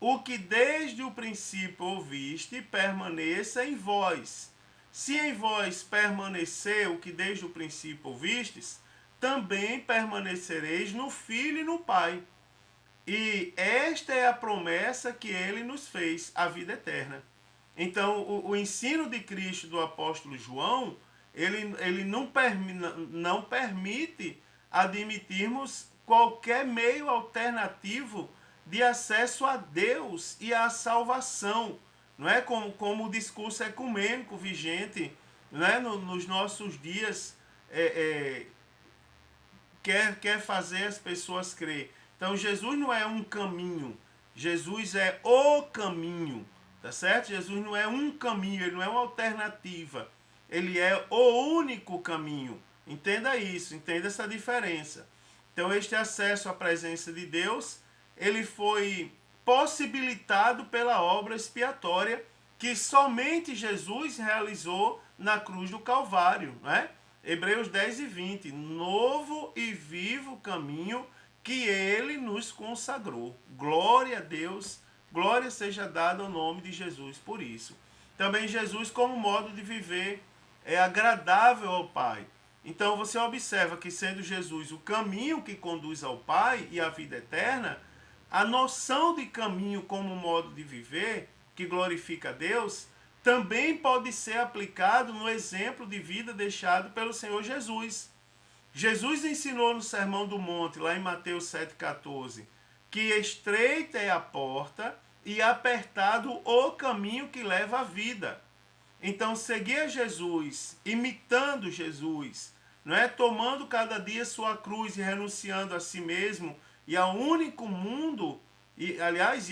o que desde o princípio ouviste permaneça em vós. Se em vós permanecer o que desde o princípio ouvistes, também permanecereis no Filho e no Pai. E esta é a promessa que ele nos fez, a vida eterna. Então, o ensino de Cristo do apóstolo João, ele não permite admitirmos qualquer meio alternativo de acesso a Deus e à salvação. Não é como o discurso ecumênico vigente, não é? Nos nossos dias quer fazer as pessoas crer. Então Jesus não é um caminho, Jesus é o caminho, tá certo? Jesus não é um caminho, ele não é uma alternativa, ele é o único caminho. Entenda isso, entenda essa diferença. Então este acesso à presença de Deus, ele foi possibilitado pela obra expiatória que somente Jesus realizou na cruz do Calvário, né? Hebreus 10 e 20, novo e vivo caminho que ele nos consagrou. Glória a Deus, glória seja dada ao nome de Jesus por isso. Também Jesus como modo de viver é agradável ao Pai. Então você observa que sendo Jesus o caminho que conduz ao Pai e à vida eterna, a noção de caminho como modo de viver que glorifica a Deus também pode ser aplicado no exemplo de vida deixado pelo Senhor Jesus. Jesus ensinou no Sermão do Monte, lá em Mateus 7,14, que estreita é a porta e apertado o caminho que leva à vida. Então, seguir a Jesus, imitando Jesus, não é? Tomando cada dia sua cruz e renunciando a si mesmo e ao único mundo, e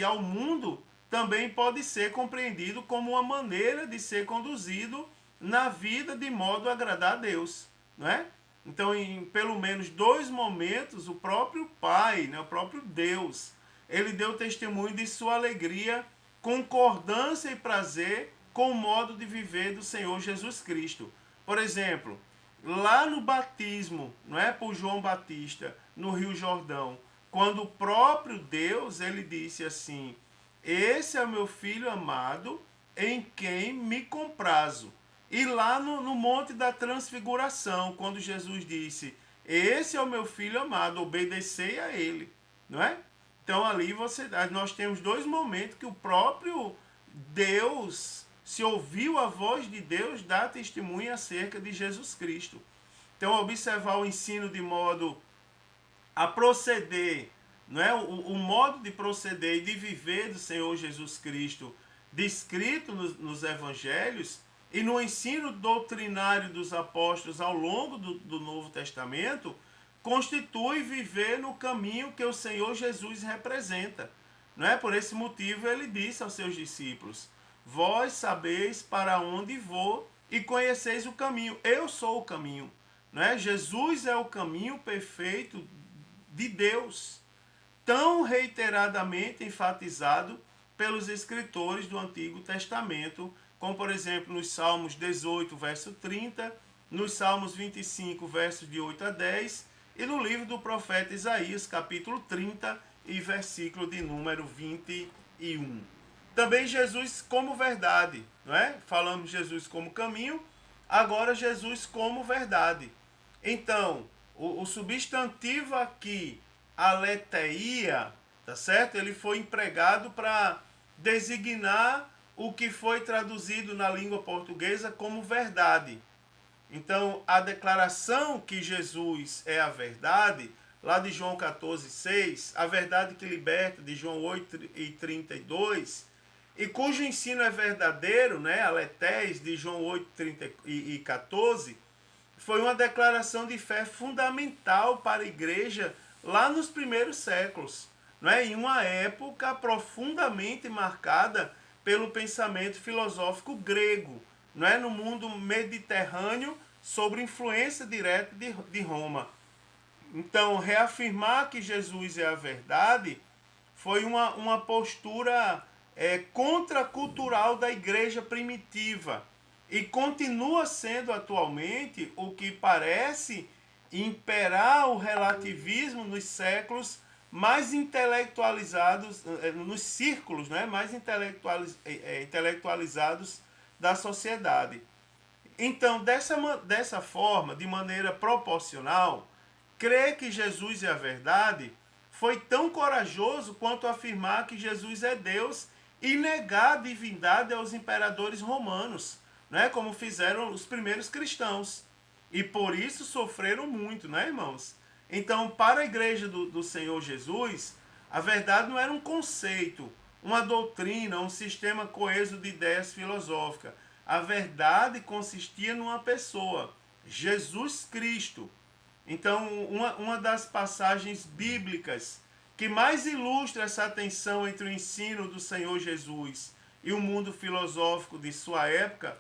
ao mundo, também pode ser compreendido como uma maneira de ser conduzido na vida de modo a agradar a Deus, não é? Então, em pelo menos dois momentos, o próprio Pai, né, o próprio Deus, ele deu testemunho de sua alegria, concordância e prazer com o modo de viver do Senhor Jesus Cristo. Por exemplo, lá no batismo, não é, por João Batista, no Rio Jordão, quando o próprio Deus, ele disse assim: esse é o meu filho amado, em quem me comprazo. E lá no Monte da Transfiguração, quando Jesus disse: esse é o meu filho amado, obedecei a ele, não é? Então ali nós temos dois momentos que o próprio Deus, se ouviu a voz de Deus, dá testemunho acerca de Jesus Cristo. Então observar o ensino de modo a proceder, não é? O modo de proceder e de viver do Senhor Jesus Cristo descrito nos evangelhos e no ensino doutrinário dos apóstolos ao longo do Novo Testamento, constitui viver no caminho que o Senhor Jesus representa. Não é? Por esse motivo ele disse aos seus discípulos: vós sabeis para onde vou e conheceis o caminho. Eu sou o caminho. Não é? Jesus é o caminho perfeito de Deus, tão reiteradamente enfatizado pelos escritores do Antigo Testamento, como por exemplo nos Salmos 18, verso 30, nos Salmos 25, versos de 8 a 10, e no livro do profeta Isaías, capítulo 30 e versículo de número 21. Também Jesus como verdade, não é? Falamos Jesus como caminho, agora Jesus como verdade. Então, o substantivo aqui, aletheia, tá certo? Ele foi empregado para designar o que foi traduzido na língua portuguesa como verdade. Então, a declaração que Jesus é a verdade, lá de João 14,6, a verdade que liberta, de João 8,32, e cujo ensino é verdadeiro, né, aletés, de João 8,30 e 14, foi uma declaração de fé fundamental para a igreja lá nos primeiros séculos, não é? Em uma época profundamente marcada pelo pensamento filosófico grego, não é? No mundo mediterrâneo, sob influência direta de Roma. Então, reafirmar que Jesus é a verdade foi uma postura contracultural da igreja primitiva e continua sendo atualmente o que parece imperar o relativismo nos séculos mais intelectualizados, nos círculos, né, mais intelectualizados da sociedade. Então, dessa forma, de maneira proporcional, crer que Jesus é a verdade foi tão corajoso quanto afirmar que Jesus é Deus e negar a divindade aos imperadores romanos, né? Como fizeram os primeiros cristãos. E por isso sofreram muito, né, irmãos? Então, para a igreja do Senhor Jesus, a verdade não era um conceito, uma doutrina, um sistema coeso de ideias filosóficas. A verdade consistia numa pessoa, Jesus Cristo. Então, uma das passagens bíblicas que mais ilustra essa tensão entre o ensino do Senhor Jesus e o mundo filosófico de sua época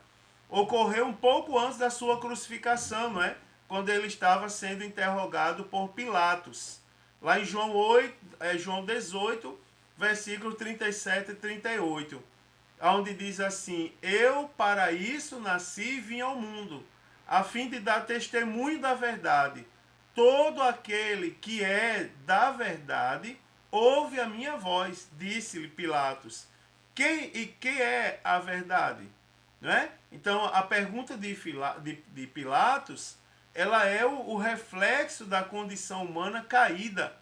ocorreu um pouco antes da sua crucificação, não é? Quando ele estava sendo interrogado por Pilatos. Lá em João 18, versículos 37 e 38, onde diz assim: Eu para isso nasci e vim ao mundo, a fim de dar testemunho da verdade. Todo aquele que é da verdade ouve a minha voz, disse-lhe Pilatos. Quem é a verdade? Não é? Então, a pergunta de Pilatos, ela é o reflexo da condição humana caída.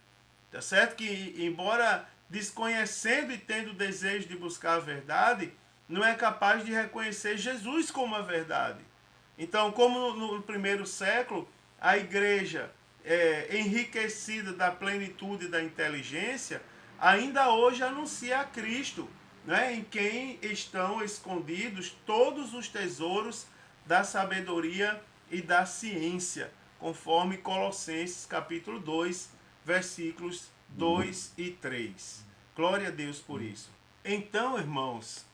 Tá certo? Que, embora desconhecendo e tendo desejo de buscar a verdade, não é capaz de reconhecer Jesus como a verdade. Então, como no primeiro século, a igreja, enriquecida da plenitude da inteligência, ainda hoje anuncia a Cristo, né, em quem estão escondidos todos os tesouros da sabedoria e da ciência, conforme Colossenses capítulo 2, versículos 2 e 3. Glória a Deus por isso. Então, irmãos,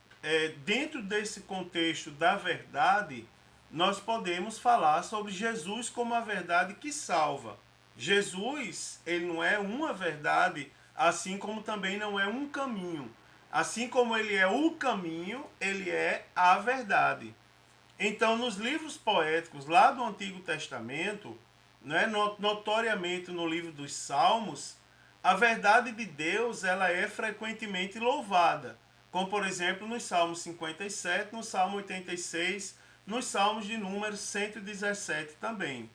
dentro desse contexto da verdade, nós podemos falar sobre Jesus como a verdade que salva. Jesus, ele não é uma verdade, assim como também não é um caminho. Assim como ele é o caminho, ele é a verdade. Então, nos livros poéticos lá do Antigo Testamento, né, notoriamente no livro dos Salmos, a verdade de Deus ela é frequentemente louvada, como por exemplo nos Salmos 57, no Salmo 86, nos Salmos de número 117 também,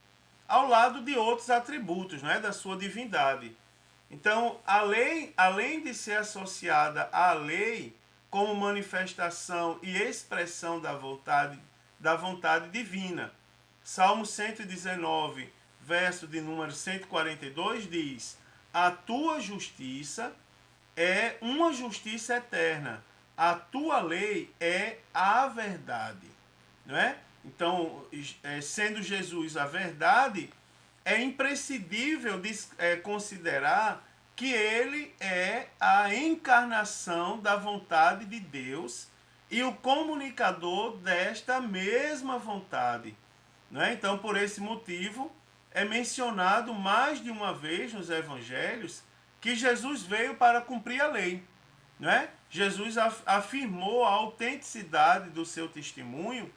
ao lado de outros atributos, né, da sua divindade. Então, além de ser associada à lei como manifestação e expressão da vontade divina, Salmo 119, verso de número 142 diz: A tua justiça é uma justiça eterna, a tua lei é a verdade. Não é? Então, sendo Jesus a verdade, é imprescindível considerar que ele é a encarnação da vontade de Deus e o comunicador desta mesma vontade. Né? Então, por esse motivo, é mencionado mais de uma vez nos evangelhos que Jesus veio para cumprir a lei. Né? Jesus afirmou a autenticidade do seu testemunho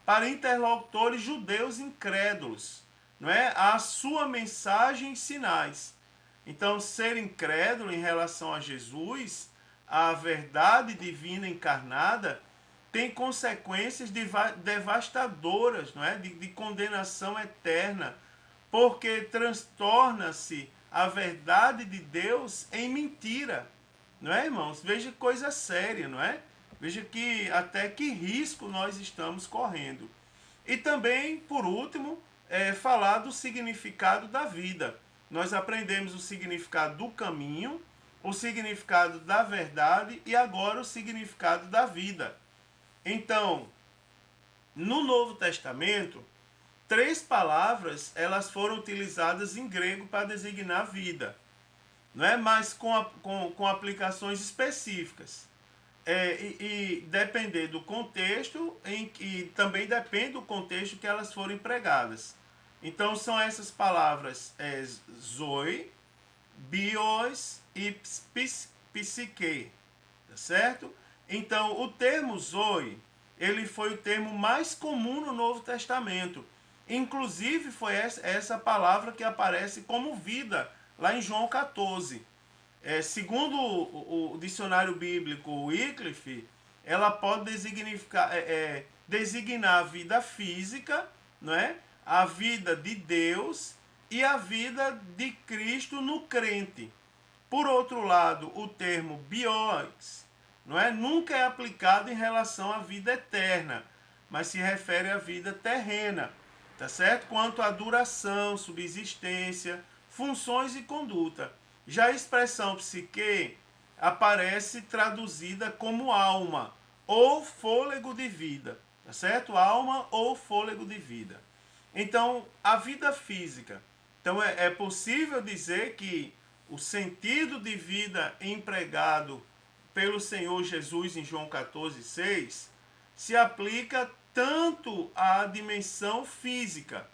para interlocutores judeus incrédulos, não é? A sua mensagem e sinais. Então, ser incrédulo em relação a Jesus, a verdade divina encarnada, tem consequências devastadoras, não é? De condenação eterna, porque transtorna-se a verdade de Deus em mentira. Não é, irmãos? Veja que coisa séria, não é? Veja que até que risco nós estamos correndo. E também, por último, falar do significado da vida. Nós aprendemos o significado do caminho, o significado da verdade e agora o significado da vida. Então, no Novo Testamento, 3 palavras elas foram utilizadas em grego para designar vida, não é? Mas com aplicações específicas. E depender do contexto, e também depende do contexto que elas forem empregadas. Então são essas palavras zoe, bios e psique, tá certo? Então o termo zoe ele foi o termo mais comum no Novo Testamento. Inclusive, foi essa palavra que aparece como vida, lá em João 14. Segundo o dicionário bíblico Wycliffe, ela pode designar a vida física, não é? A vida de Deus e a vida de Cristo no crente. Por outro lado, o termo bios, não é? Nunca é aplicado em relação à vida eterna, mas se refere à vida terrena, tá certo? Quanto à duração, subsistência, funções e conduta. Já a expressão psique aparece traduzida como alma ou fôlego de vida, tá certo? Alma ou fôlego de vida. Então, a vida física. Então, é possível dizer que o sentido de vida empregado pelo Senhor Jesus em João 14,6 se aplica tanto à dimensão física,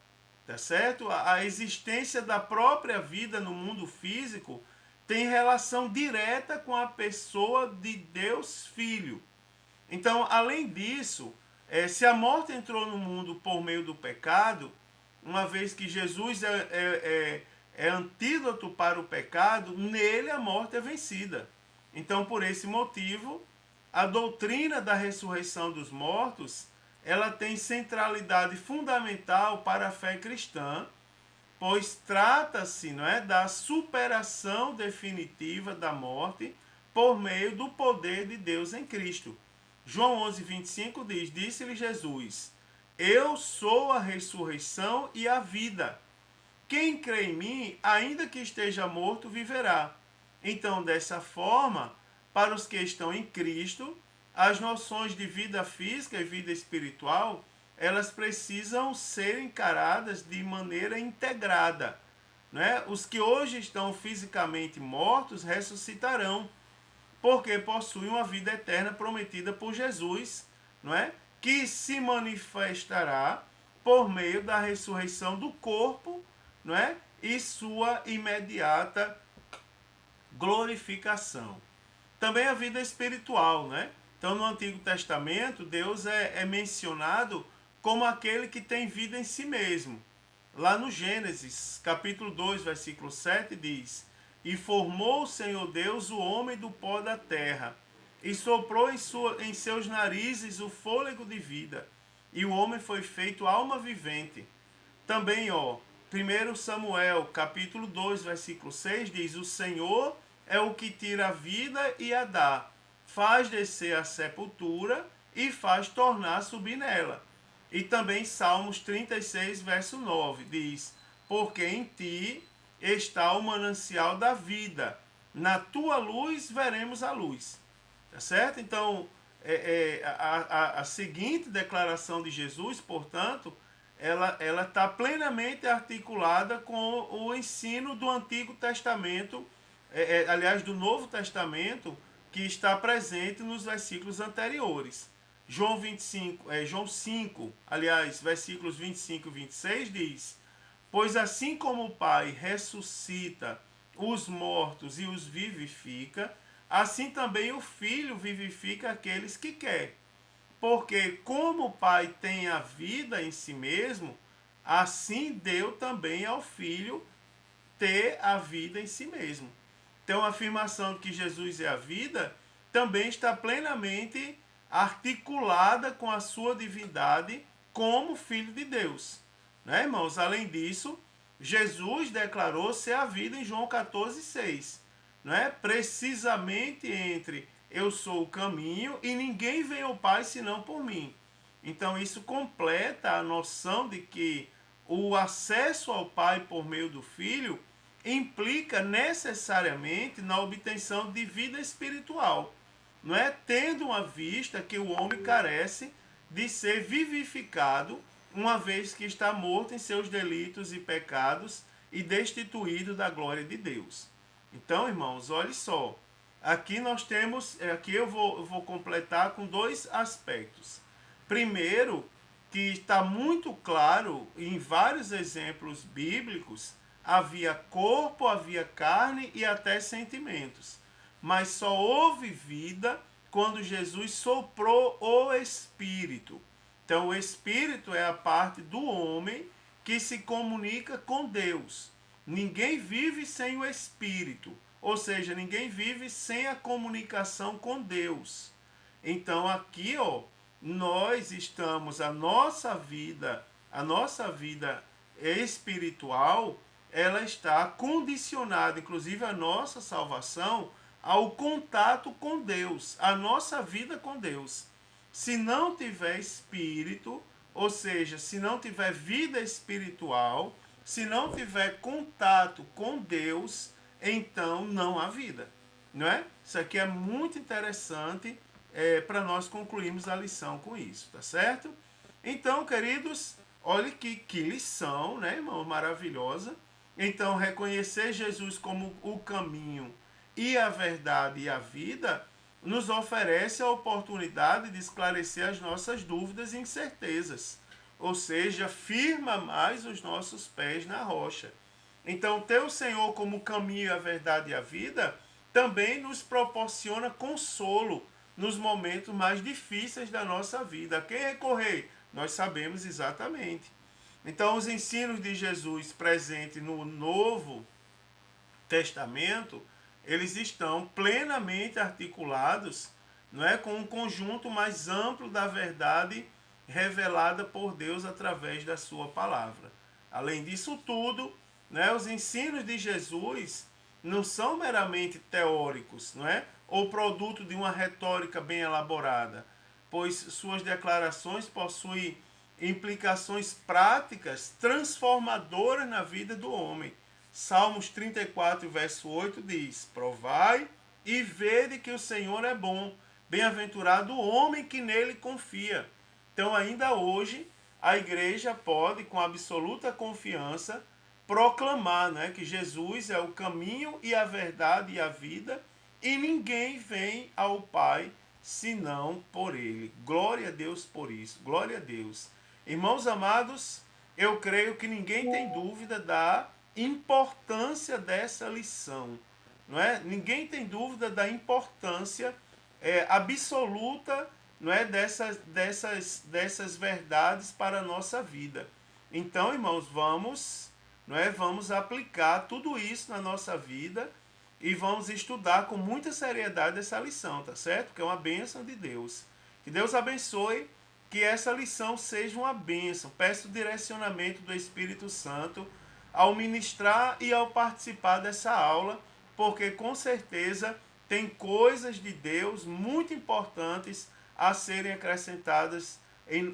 tá certo? A existência da própria vida no mundo físico tem relação direta com a pessoa de Deus Filho. Então, além disso, se a morte entrou no mundo por meio do pecado, uma vez que Jesus é antídoto para o pecado, nele a morte é vencida. Então, por esse motivo, a doutrina da ressurreição dos mortos, ela tem centralidade fundamental para a fé cristã, pois trata-se, não é, da superação definitiva da morte por meio do poder de Deus em Cristo. João 11:25 diz: Disse-lhe Jesus: Eu sou a ressurreição e a vida. Quem crê em mim, ainda que esteja morto, viverá. Então, dessa forma, para os que estão em Cristo, as noções de vida física e vida espiritual, elas precisam ser encaradas de maneira integrada, né? Os que hoje estão fisicamente mortos ressuscitarão, porque possuem uma vida eterna prometida por Jesus, não é? Que se manifestará por meio da ressurreição do corpo, não é? E sua imediata glorificação. Também a vida espiritual, né? Então, no Antigo Testamento, Deus é mencionado como aquele que tem vida em si mesmo. Lá no Gênesis, capítulo 2, versículo 7, diz: E formou o Senhor Deus o homem do pó da terra, e soprou em seus narizes o fôlego de vida, e o homem foi feito alma vivente. Também, 1 Samuel, capítulo 2, versículo 6, diz: O Senhor é o que tira a vida e a dá, faz descer a sepultura e faz tornar a subir nela. E também Salmos 36, verso 9, diz: Porque em ti está o manancial da vida, na tua luz veremos a luz. Tá certo? Então, a seguinte declaração de Jesus, portanto, ela está plenamente articulada com o ensino do Antigo Testamento, aliás, do Novo Testamento, que está presente nos versículos anteriores. João 5, aliás, versículos 25 e 26 diz: Pois assim como o Pai ressuscita os mortos e os vivifica, assim também o Filho vivifica aqueles que quer. Porque como o Pai tem a vida em si mesmo, assim deu também ao Filho ter a vida em si mesmo. Então a afirmação de que Jesus é a vida também está plenamente articulada com a sua divindade como Filho de Deus. Né, irmãos? Além disso, Jesus declarou ser a vida em João 14,6. Né? Precisamente entre eu sou o caminho e ninguém vem ao Pai senão por mim. Então isso completa a noção de que o acesso ao Pai por meio do Filho implica necessariamente na obtenção de vida espiritual, não é? Tendo uma vista que o homem carece de ser vivificado, uma vez que está morto em seus delitos e pecados e destituído da glória de Deus. Então, irmãos, olhe só. Aqui nós temos, aqui eu vou completar com dois aspectos. Primeiro, que está muito claro em vários exemplos bíblicos, havia corpo, havia carne e até sentimentos. Mas só houve vida quando Jesus soprou o Espírito. Então, o Espírito é a parte do homem que se comunica com Deus. Ninguém vive sem o Espírito, ou seja, ninguém vive sem a comunicação com Deus. Então, aqui, nós estamos, a nossa vida espiritual, ela está condicionada, inclusive a nossa salvação, ao contato com Deus, a nossa vida com Deus. Se não tiver espírito, ou seja, se não tiver vida espiritual, se não tiver contato com Deus, então não há vida, não é? Isso aqui é muito interessante para nós concluirmos a lição com isso, tá certo? Então, queridos, olha que lição, né, irmão? Maravilhosa. Então, reconhecer Jesus como o caminho e a verdade e a vida nos oferece a oportunidade de esclarecer as nossas dúvidas e incertezas. Ou seja, firma mais os nossos pés na rocha. Então, ter o Senhor como o caminho, a verdade e a vida também nos proporciona consolo nos momentos mais difíceis da nossa vida. A quem recorrer? Nós sabemos exatamente. Então, os ensinos de Jesus presentes no Novo Testamento, eles estão plenamente articulados, não é, com um conjunto mais amplo da verdade revelada por Deus através da sua palavra. Além disso tudo, né, os ensinos de Jesus não são meramente teóricos, não é, ou produto de uma retórica bem elaborada, pois suas declarações possuem implicações práticas transformadoras na vida do homem. Salmos 34, verso 8 diz: provai e vede que o Senhor é bom, bem-aventurado o homem que nele confia. Então, ainda hoje, a igreja pode, com absoluta confiança, proclamar, né, que Jesus é o caminho e a verdade e a vida, e ninguém vem ao Pai senão por ele. Glória a Deus por isso. Glória a Deus. Irmãos amados, eu creio que ninguém tem dúvida da importância dessa lição, não é? Ninguém tem dúvida da importância absoluta, não é, dessas verdades para a nossa vida. Então, irmãos, vamos aplicar tudo isso na nossa vida e vamos estudar com muita seriedade essa lição, tá certo? Porque é uma bênção de Deus. Que Deus abençoe, que essa lição seja uma bênção. Peço o direcionamento do Espírito Santo ao ministrar e ao participar dessa aula, porque com certeza tem coisas de Deus muito importantes a serem acrescentadas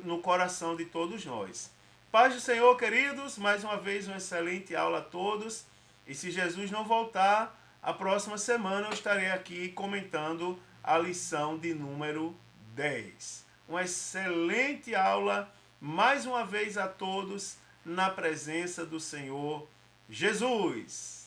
no coração de todos nós. Paz do Senhor, queridos, mais uma vez uma excelente aula a todos. E se Jesus não voltar, a próxima semana eu estarei aqui comentando a lição de número 10. Uma excelente aula, mais uma vez a todos, na presença do Senhor Jesus.